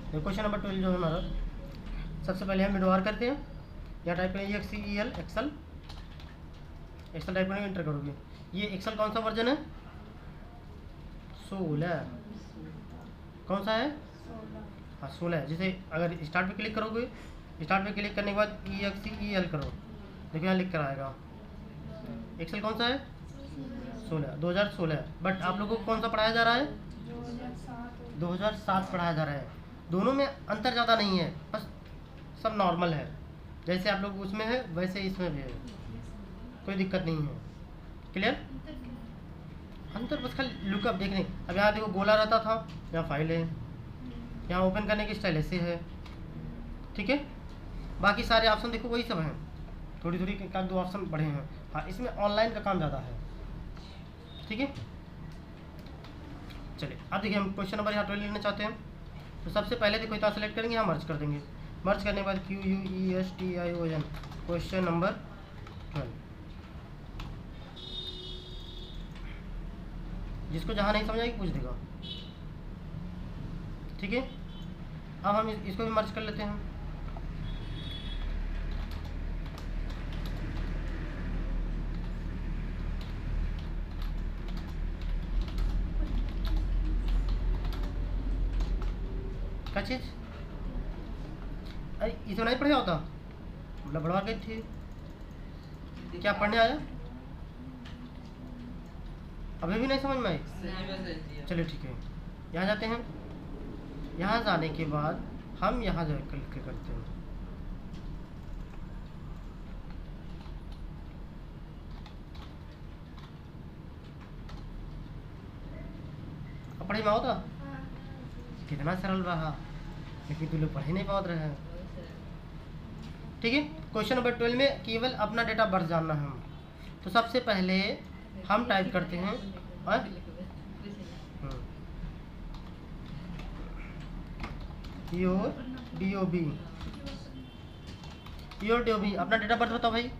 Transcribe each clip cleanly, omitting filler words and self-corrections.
देखो question number 12 जो है हमारा, सबसे पहले हम विड्रॉल करते हैं। यहाँ टाइप करेंगे XCEL एक्सेल, एक्सेल टाइप करेंगे, इंटर करोगे। ये एक्सेल कौन सा वर्जन है? 16। कौन सा है? हाँ 16। जैसे अगर स्टार्ट पे क्लिक करोगे, स्टार्ट पे क्लिक करने के बाद XCEL करो, देखो यहाँ लिख कर आएगा। एक्सेल कौन सा है? 16, 2016। बट आप लोगों को कौन सा पढ़ाया जा रहा है? 2007 पढ़ाया जा रहा है। दोनों में अंतर ज़्यादा नहीं है, बस सब नॉर्मल है। जैसे आप लोग उसमें है वैसे इसमें भी है, कोई दिक्कत नहीं है। क्लियर? अंतर बस खाली लुकअप देखने। अब यहाँ देखो गोला रहता था, यहाँ फाइल है, यहाँ ओपन करने की स्टाइल ऐसे है। ठीक है, बाकी सारे ऑप्शन देखो वही सब हैं, थोड़ी थोड़ी का 2 ऑप्शन बढ़े हैं। हाँ इसमें ऑनलाइन का काम ज़्यादा है। ठीक है, चलिए अब देखिए हम क्वेश्चन नंबर यहाँ 12 लेना चाहते हैं। तो सबसे पहले देखो इतना सेलेक्ट करेंगे, यहाँ मर्ज कर देंगे। मर्ज करने के बाद QUESTION क्वेश्चन नंबर 12। जिसको जहाँ नहीं समझ आएगी पूछ देगा। ठीक है, अब हम इसको भी मर्ज कर लेते हैं। क्या चीज़? अरे इसे नहीं पढ़े होता, मतलब बढ़वा गई थी क्या? पढ़ने आया अभी भी नहीं समझ में आई? चलिए ठीक है, यहाँ जाते हैं। यहाँ जाने के बाद हम यहाँ जा क्लिक करते हैं। अब पढ़े में होता कितना सरल रहा, लेकिन तुम लोग पढ़ ही नहीं पाते रहे। ठीक है, क्वेश्चन नंबर 12 में केवल अपना डेट ऑफ बर्थ जानना है हम। तो सबसे पहले हम टाइप करते हैं योर DOB अपना डेट ऑफ बर्थ बताओ भाई।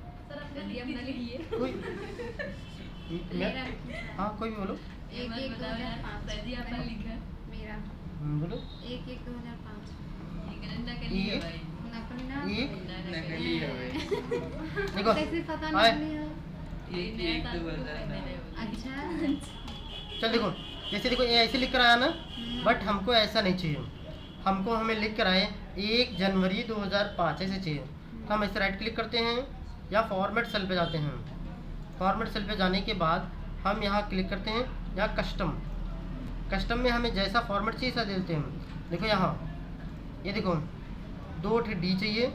कोई हाँ कोई भी बोलो। 1/1/2005 मेरा। बोलो 1/1/2005। देखो कैसे पता आए। नहीं? अच्छा चल देखो, जैसे देखो ये ऐसे लिख कर आया ना, बट हमको ऐसा नहीं चाहिए। हमको हमें लिख कर आए 1 जनवरी 2005 ऐसे चाहिए। तो हम ऐसे राइट क्लिक करते हैं या फॉर्मेट सेल पे जाते हैं। फॉर्मेट सेल पे जाने के बाद हम यहाँ क्लिक करते हैं, यहाँ कस्टम में हमें जैसा फॉर्मेट चाहिए ऐसा देते हैं। देखो यहाँ ये देखो 2 ठे D चाहिए,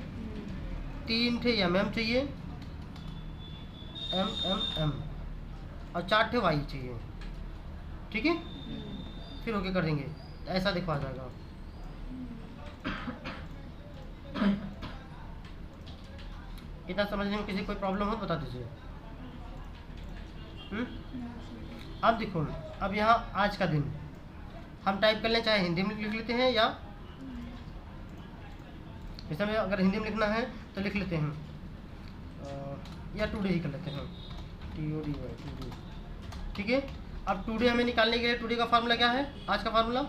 3 ठे MM चाहिए, MM और 4 ठे Y चाहिए। ठीक है, फिर ओके कर देंगे, ऐसा देखो आ जाएगा। इतना समझने में किसी कोई प्रॉब्लम हो बता दीजिए। अब देखो, अब यहाँ आज का दिन हम टाइप कर लें, चाहे हिंदी में लिख लेते हैं या जैसे हमें अगर हिंदी में लिखना है तो लिख लेते हैं या टुडे ही कर लेते हैं, TODY टुडे। ठीक है, अब टुडे हमें निकालने के लिए टुडे का फार्मूला क्या है? आज का फार्मूला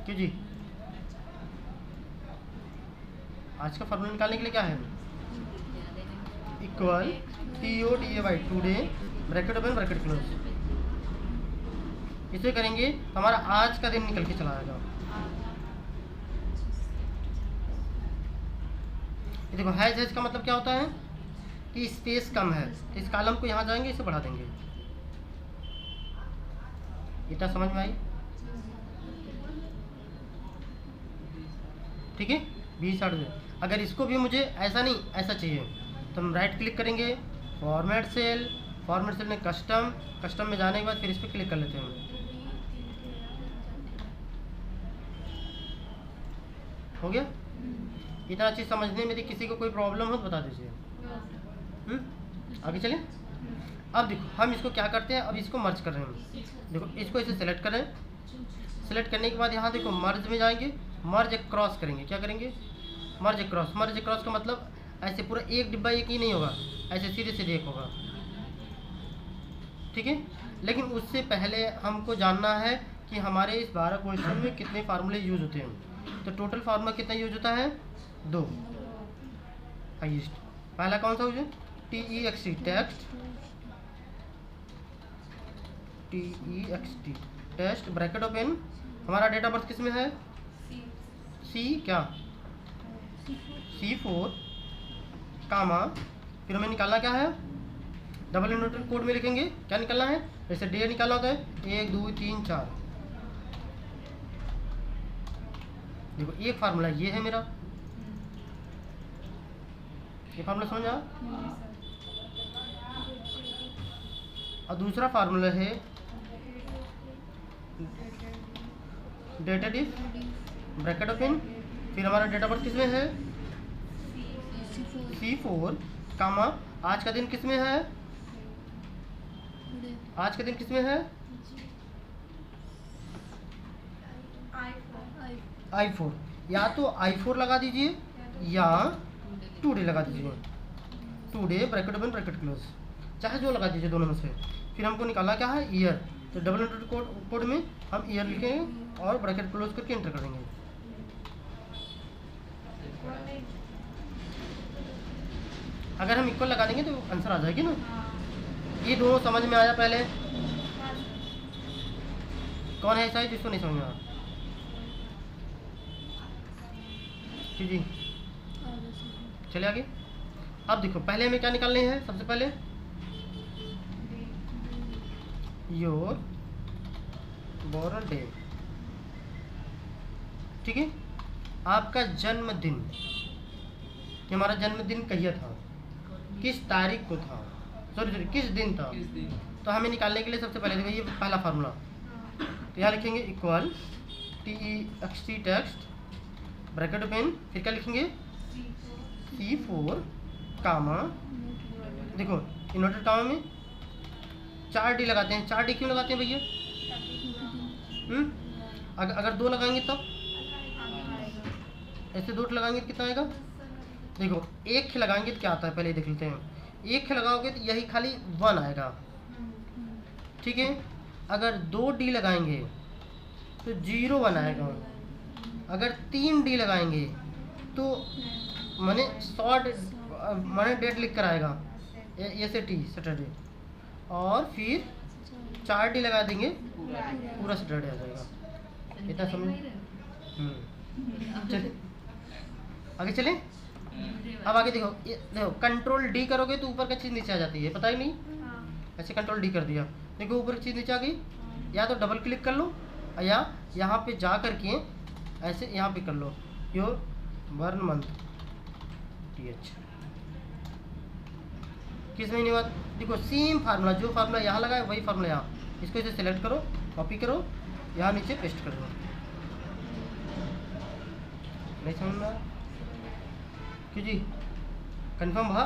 क्यों जी? आज का फार्मूला निकालने के लिए क्या है? Equal TODAY today bracket open bracket close. इसे करेंगे तो हमारा आज का दिन निकल के चला आएगा। ये देखो हैज का मतलब क्या होता है कि स्पेस कम है, तो इस कॉलम को यहाँ जाएंगे, इसे बढ़ा देंगे। इतना समझ में आई? ठीक है, 20 अगर इसको भी मुझे ऐसा नहीं ऐसा चाहिए तो हम राइट क्लिक करेंगे, फॉर्मेट सेल में कस्टम में जाने के बाद फिर इस पर क्लिक कर लेते हैं। हो गया? इतना चीज़ समझने में यदि किसी को कोई प्रॉब्लम हो तो बता दीजिए। आगे चलें। अब देखो हम इसको क्या करते हैं, अब इसको मर्ज कर रहे हैं। देखो इसको इसे सेलेक्ट करें, सेलेक्ट करने के बाद यहाँ देखो मर्ज में जाएंगे, मर्ज क्रॉस करेंगे। क्या करेंगे? मर्ज क्रॉस का मतलब ऐसे पूरा एक डिब्बा एक ही नहीं होगा, ऐसे सीधे सीधे एक होगा। ठीक है, लेकिन उससे पहले हमको जानना है कि हमारे इस 12 क्वेश्चन में कितने फार्मूले यूज होते हैं। तो टोटल फार्मूला कितना यूज होता है? 2 हाईएस्ट। पहला कौन सा यूज है? TEXT text, TEXT test, bracket open. हमारा डेट ऑफ बर्थ किस में है? सी क्या? C4 कामा, फिर हमें निकालना क्या है? डबल इनवर्टेड कोड में लिखेंगे। क्या निकालना है? जैसे डे निकालना होता है 1 2 3 4। देखो एक फार्मूला ये है मेरा, ये फार्मूला समझ आ। और दूसरा फार्मूला है डेटेटिव, ब्रैकेट ओपन, फिर हमारा डेट ऑफ बर्थ किस में है? C4 कामा, आज का दिन किस में है? आज का दिन किस में है? I4। या तो I4 लगा दीजिए या टुडे लगा दीजिए। Today bracket open bracket close, चाहे जो लगा दीजिए दोनों में से। फिर हमको निकालना क्या है? ईयर। तो डबल इनवर्टेड कोड में हम ईयर लिखेंगे और ब्रैकेट क्लोज करके एंटर करेंगे। अगर हम इक्वल लगा देंगे तो आंसर आ जाएगी ना। ये दोनों समझ में आया? पहले कौन है ऐसा है जिसको नहीं समझ में आया? जी चलिए आगे। अब देखो पहले हमें क्या निकालने हैं? सबसे पहले योर बोर्न डे, ठीक है, आपका जन्मदिन। कि हमारा जन्मदिन कहिया था, किस तारीख को था, सॉरी किस दिन था। तो हमें निकालने के लिए सबसे पहले देखो ये पहला फार्मूला। तो यहाँ लिखेंगे equal TEXT text, bracket open, फिर क्या लिखेंगे? C4 कामा, देखो इन्वर्टेड कामा में 4D लगाते हैं। 4D क्यों लगाते हैं भैया? अगर 2 लगाएंगे तब ऐसे 2 लगाएंगे तो कितना आएगा? देखो एक लगाएंगे तो क्या आता है पहले देख लेते हैं। एक लगाओगे तो यही खाली 1 आएगा, ठीक है। अगर 2D लगाएंगे तो 0 1 आएगा। अगर 3D लगाएंगे तो माने शॉर्ट माने डेट लिख कर आएगा, ऐसे टी सैटरडे। और फिर 4D लगा देंगे पूरा सैटरडे आ जाएगा। इतना समझ। चलिए आगे चलें। अब आगे देखो, देखो कंट्रोल D करोगे तो ऊपर का चीज़ नीचे आ जाती है, पता ही नहीं। ऐसे कंट्रोल D कर दिया, देखो ऊपर की चीज़ नीचे आ गई। या तो डबल क्लिक कर लो या यहाँ पे जा करके ऐसे यहाँ पे कर लो योर बर्न मंथ TH। किस महीने बाद? देखो सेम फार्मूला, जो फार्मूला यहाँ लगा है वही फार्मूला यहाँ। इसको इसे सेलेक्ट करो, कॉपी करो, यहाँ नीचे पेस्ट कर दो। नहीं समझ में आया क्यों जी? कंफर्म भा?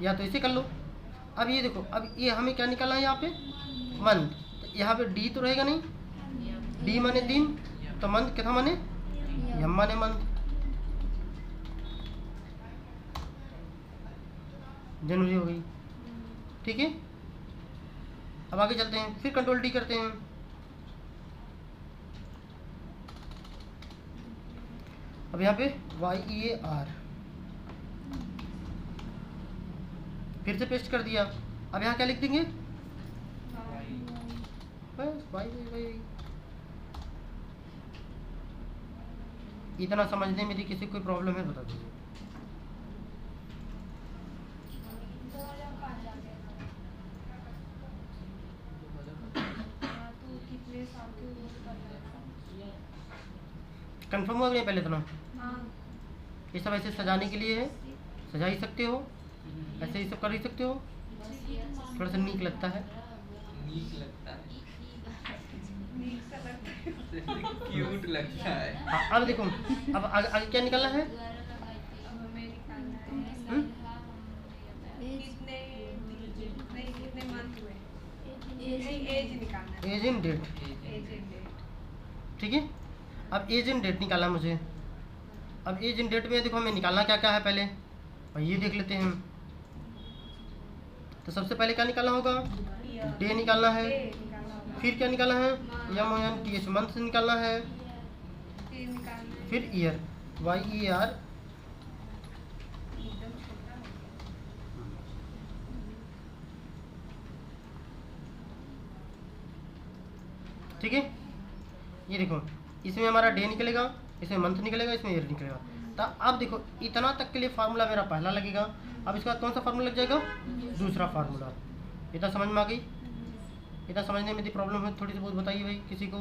या तो इसे कर लो। अब ये देखो, अब ये हमें क्या निकालना है यहाँ पे? मंथ। तो यहाँ पे D तो रहेगा नहीं, D माने दिन, तो मंथ क्या था माने? यम माने मंथ। जनवरी हो गई, ठीक है। अब आगे चलते हैं, फिर कंट्रोल D करते हैं। अब यहाँ पे YEAR फिर से पेस्ट कर दिया। अब यहाँ क्या लिख देंगे? बस भाई इतना समझने में यदि किसी कोई प्रॉब्लम है बता दीजिए। कंफर्म हुआ नहीं पहले इतना? ये सब ऐसे सजाने के लिए है, सजा ही सकते हो, ऐसे ही सब कर ही सकते हो। थोड़ा सा नीक लगता है, नीक लगता है, क्यूट लगता है। हाँ अब देखो, अब आगे क्या निकालना है? एज इन डेट, ठीक है। अब एज इन डेट निकालना मुझे। अब एज इन डेट में देखो हमें निकालना क्या क्या है पहले, और ये देख लेते हैं। तो सबसे पहले क्या निकालना होगा? डे निकालना है, फिर क्या निकालना है, MONTH मंथ से निकालना है, फिर निकालना है फिर ईयर YER, एकदम छोटा हो गया। ठीक है। ये देखो इसमें हमारा डे निकलेगा, इसमें मंथ निकलेगा, इसमें ईयर निकलेगा। तो अब देखो इतना तक के लिए फार्मूला मेरा पहला लगेगा। अब इसके बाद कौन सा फार्मूला लग जाएगा, दूसरा फार्मूला। इतना समझ में आ गई? इतना समझने में यदि प्रॉब्लम है थोड़ी सी बहुत बताइए भाई किसी को।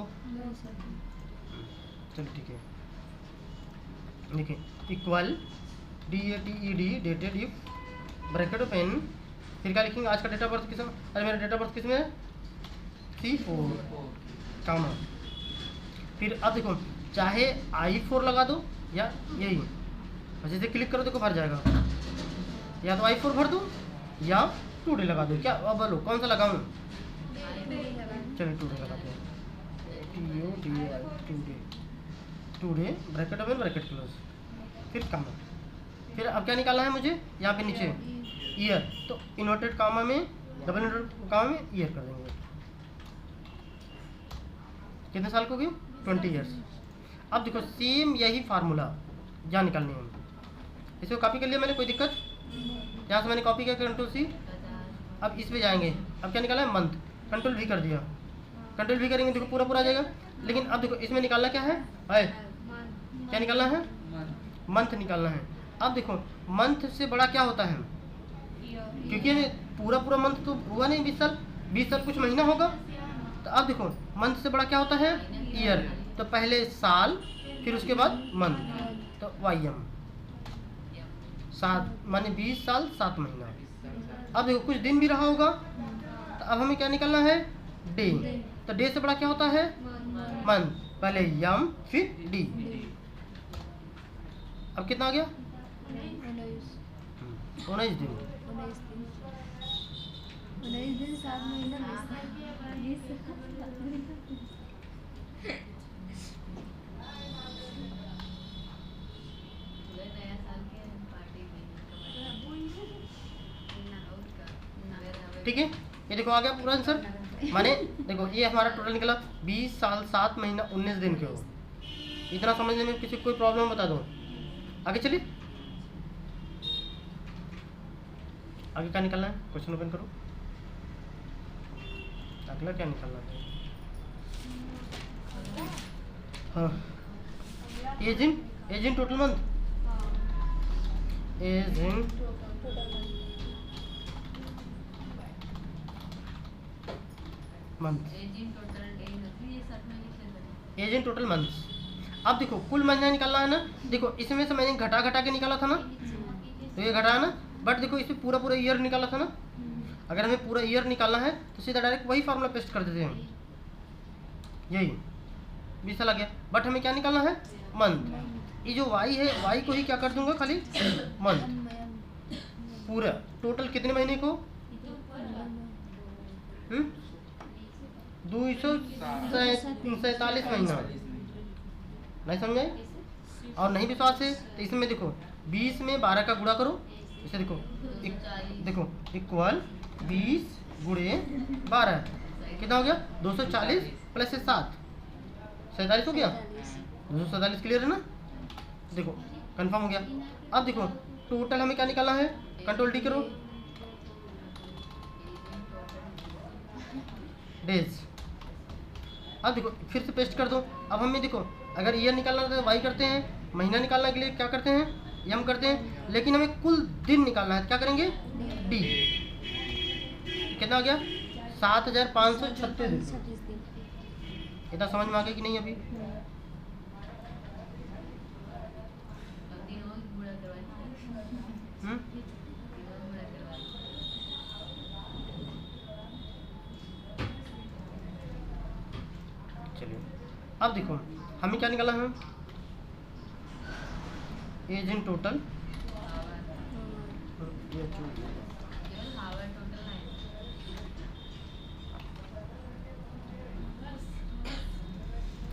चलो ठीक है, देखिए equal DATED dated if bracket pen, फिर क्या लिखेंगे, आज का डेट ऑफ बर्थ किसमें, अरे मेरा डेट ऑफ बर्थ किसमें है, C4 कामा। फिर अब देखो चाहे I4 लगा दो या यही, बस इसे क्लिक करो देखो भर जाएगा, या तो I4 भर दो या 2D लगा दो। क्या अब बोलो कौन सा लगाऊं, चलिए 2D लगाते हैं, TODY 2D bracket open bracket close, फिर कामा। फिर अब क्या निकालना है मुझे, यहाँ पे नीचे ईयर, तो इन्वर्टेड कामा में, डबल इन्वर्टेड कामा में ईयर कर देंगे। कितने साल को गई, 20 ईयर्स। अब देखो सेम यही फार्मूला यहाँ निकालनी है, इसको कॉपी कर लिया मैंने, कोई दिक्कत, यहाँ से मैंने कॉपी किया Ctrl+C। अब इस पे जाएंगे, अब क्या निकाला है, मंथ, Ctrl+V कर दिया, Ctrl+V करेंगे देखो पूरा पूरा आ जाएगा। लेकिन अब देखो इसमें निकालना क्या है, क्या निकालना है, मंथ निकालना है। अब देखो मंथ से बड़ा क्या होता है, क्योंकि ये पूरा पूरा मंथ तो हुआ नहीं, 20 साल कुछ महीना होगा। तो अब देखो मंथ से बड़ा क्या होता है, ईयर। तो पहले साल, फिर उसके बाद मंथ, तो YM 7 माने 20 साल 7 महीना। अब देखो कुछ दिन भी रहा होगा, तो अब हमें क्या निकालना है, डे। तो डे से बड़ा क्या होता है, मंथ, पहले यम फिर डी। अब कितना आ गया, 19 दिन। 19 दिन 7 महीना 20 ठीक है, ये देखो आ गया पूरा आंसर। माने देखो ये हमारा टोटल निकला 20 साल 7 महीना 19 दिन के हो। इतना समझने में किसी को कोई प्रॉब्लम बता दो, आगे चलिए। आगे क्या निकालना है, क्वेश्चन ओपन करो, अगला क्या निकालना है। हाँ, age in total month, age in month, age in total months. अब देखो कुल महीना निकालना है ना, देखो इसमें से मैंने घटा घटा के निकाला था ना, तो ये घटा ना, बट देखो इसमें पूरा पूरा ईयर निकाला था ना। अगर हमें पूरा ईयर निकालना है तो सीधा डायरेक्ट वही फार्मूला पेस्ट कर देते हैं, यही 20 साल आ गया। बट हमें क्या निकालना है, मंथ। ये जो वाई है, वाई को ही क्या कर दूंगा, खाली मंथ। पूरा टोटल कितने महीने को, 247 महीना। नहीं समझे, और नहीं विश्वास है तो इसमें देखो 20 में 12 का गुणा करो, इसे देखो देखो इक्वल 20 गुणे 12 कितना हो गया, 240 प्लस 7 47 हो गया। 247 क्लियर है ना, देखो कंफर्म हो गया। अब देखो टोटल हमें क्या निकालना है, Ctrl+D करो, डेज। अब देखो फिर से पेस्ट कर दो। अब हमें देखो अगर ईयर निकालना है तो वाई करते हैं, महीना निकालने के लिए क्या करते हैं, यम करते हैं, लेकिन हमें कुल दिन निकालना है, क्या करेंगे, डी। कितना आ गया, 7536 दिन। इतना समझ में आ गया कि नहीं अभी। चलिए अब देखो हमें क्या निकाला है, एज इन टोटल,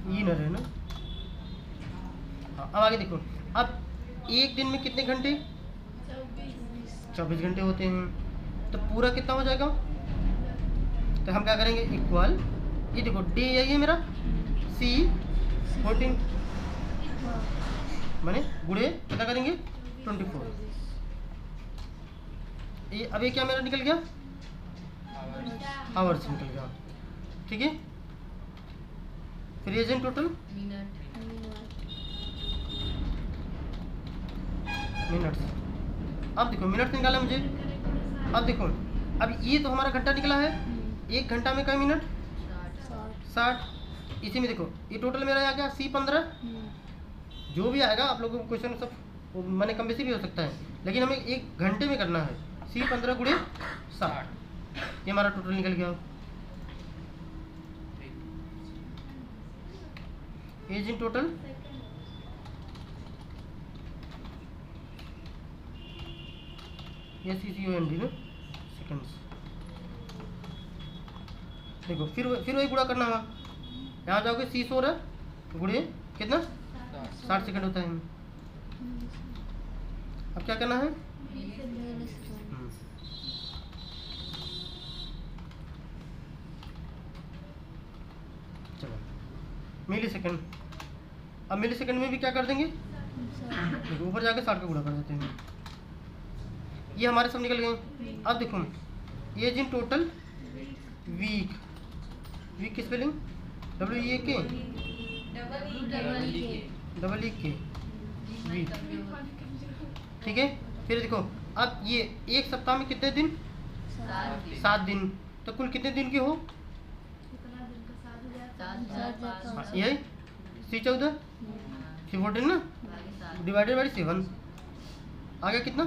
ये है ना। हाँ, अब आगे देखो, अब एक दिन में कितने घंटे, 24 घंटे होते हैं। तो पूरा कितना हो जाएगा, तो हम क्या करेंगे, इक्वल ये देखो डे यही है मेरा, सी 14 मैंने गुड़े कितना करेंगे 24। ये अब ये क्या मेरा निकल गया, आवर्स निकल गया, ठीक है। फिर एजेंट टोटल मिनट्स, अब देखो मिनट्स निकाला मुझे। अब देखो अब ये तो हमारा घंटा निकला है, एक घंटा में कई मिनट 60। इसी में देखो ये टोटल मेरा आ गया C15। जो भी आएगा आप लोगों को क्वेश्चन सब मैंने कम बेसी भी हो सकता है, लेकिन हमें एक घंटे में करना है। C15 गुणे 60, ये हमारा टोटल निकल गया। एज इन टोटल SECOND में सेकंड्स। देखो फिर वही गुणा करना होगा, यहाँ जाओगे C16 गुणे कितना 60 सेकंड होता है। अब क्या करना है, चलो मिली सेकंड। अब मिली सेकंड में भी क्या कर देंगे, देखो ऊपर जाके 60 का गुणा कर देते हैं, ये हमारे सब निकल गए। अब देखो age in total week, week की स्पेलिंग WEAK डबल E के वीक, ठीक है। फिर देखो अब ये एक सप्ताह में कितने दिन, 7 दिन, तो कुल कितने दिन की हो, यही C14 C14 ना, डिवाइडेड बाई 7 आ गया कितना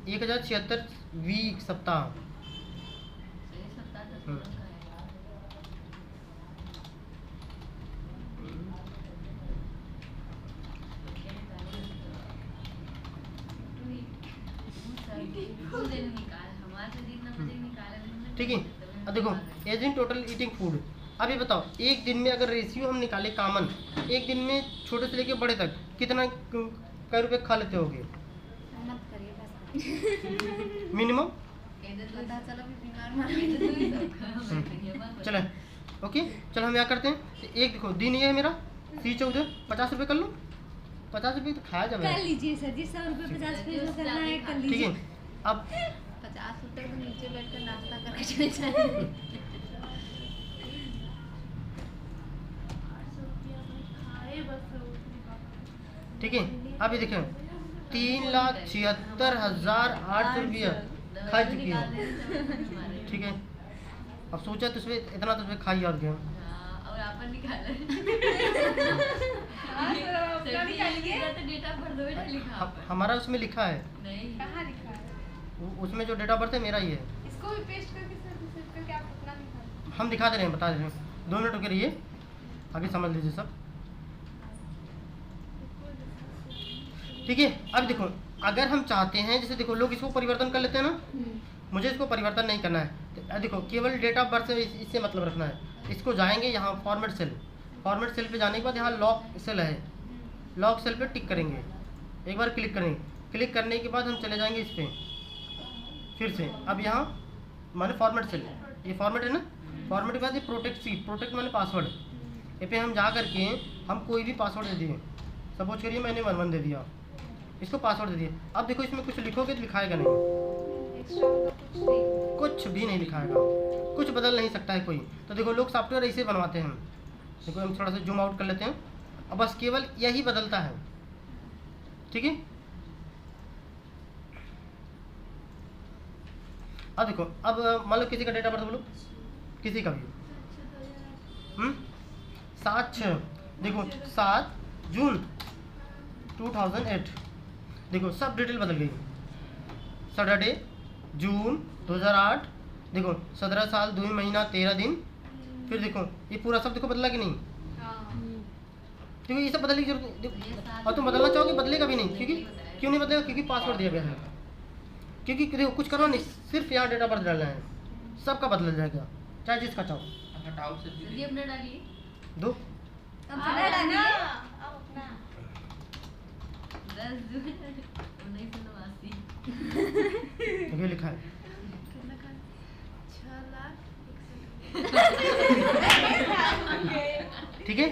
1076 वीक सप्ताह। ठीक है। अब देखो age in total eating food, अब ये बताओ एक दिन में अगर रेशियो हम निकाले कॉमन, एक दिन में छोटे से लेके बड़े तक कितना कई रुपए खा लेते होगे मिनिमम, चलो ओके। चलो हम यहाँ करते हैं, एक देखो दिन ये है मेरा C14 50 रुपये कर लो, 50 रुपये तो खाया जाए, कर लीजिए सर जी, 100 रुपये 50 पैसे करना है कर ठीक लीजिए। है। अब 50 रुपये को नीचे बैठकर नाश्ता करके चले जाएंगे। ठीक है, अब ये देखें 3,76,800 रुपया खा चुकी है, ठीक है। अब सोचा तो उसमें इतना तो उसमें खा ही याद गया, हमारा उसमें लिखा है, उसमें जो डेट ऑफ बर्थ है मेरा ही है, इसको भी पेस्ट करके आप अपना दिखा, हम दिखा दे रहे हैं, बता दे रहे हैं। 2 मिनट रुके रहिए, आगे समझ लीजिए सब, ठीक है। अब देखो अगर हम चाहते हैं, जैसे देखो लोग इसको परिवर्तन कर लेते हैं ना, मुझे इसको परिवर्तन नहीं करना है, तो देखो केवल डेट ऑफ बर्थ से इससे मतलब रखना है। इसको जाएंगे यहाँ फॉर्मेट सेल, फॉर्मेट सेल पे जाने के बाद यहाँ लॉक सेल है, लॉक सेल पे टिक करेंगे, एक बार क्लिक करेंगे, क्लिक करने के बाद हम चले जाएंगे इस पर फिर से। अब यहाँ माने फॉर्मेट सेल, ये फॉर्मेट है ना, फॉर्मेट के बाद ये प्रोटेक्ट सी, प्रोटेक्ट माने पासवर्ड, ये पे हम जा करके हम कोई भी पासवर्ड दे दिए, सपोज करिए मैंने 11 दे दिया, इसको पासवर्ड दे दिए। अब देखो इसमें कुछ लिखोगे तो लिखाएगा नहीं, कुछ भी नहीं लिखाएगा, कुछ बदल नहीं सकता है कोई। तो देखो लोग सॉफ्टवेयर ऐसे बनवाते हैं, देखो हम थोड़ा सा जूम आउट कर लेते हैं, अब बस केवल यही बदलता है, ठीक है। अब देखो अब मान लो किसी का डेट ऑफ बर्थ बोलो, किसी का भी 7/6, देखो 7 जून 2008, देखो सब डिटेल बदल गई, सैटरडे जून 2008, देखो 17 साल 2 महीना 13 दिन, फिर देखो ये पूरा सब देखो बदला कि नहीं, क्योंकि ये सब बदलने की जरूरत नहीं, और तुम बदलना चाहोगे बदलेगा भी नहीं, क्योंकि क्यों नहीं बदलेगा, क्योंकि पासवर्ड दिया गया है, क्योंकि देखो कुछ करना नहीं, सिर्फ यहाँ डेट ऑफ बर्थ डालना है, सबका बदल जाएगा, चाहे जिसका चाहो। हटाओ से ये अपना डालिए, दो अपना डालिए, 10 जून 1989। ये लिखा है 6 लाख ठीक है।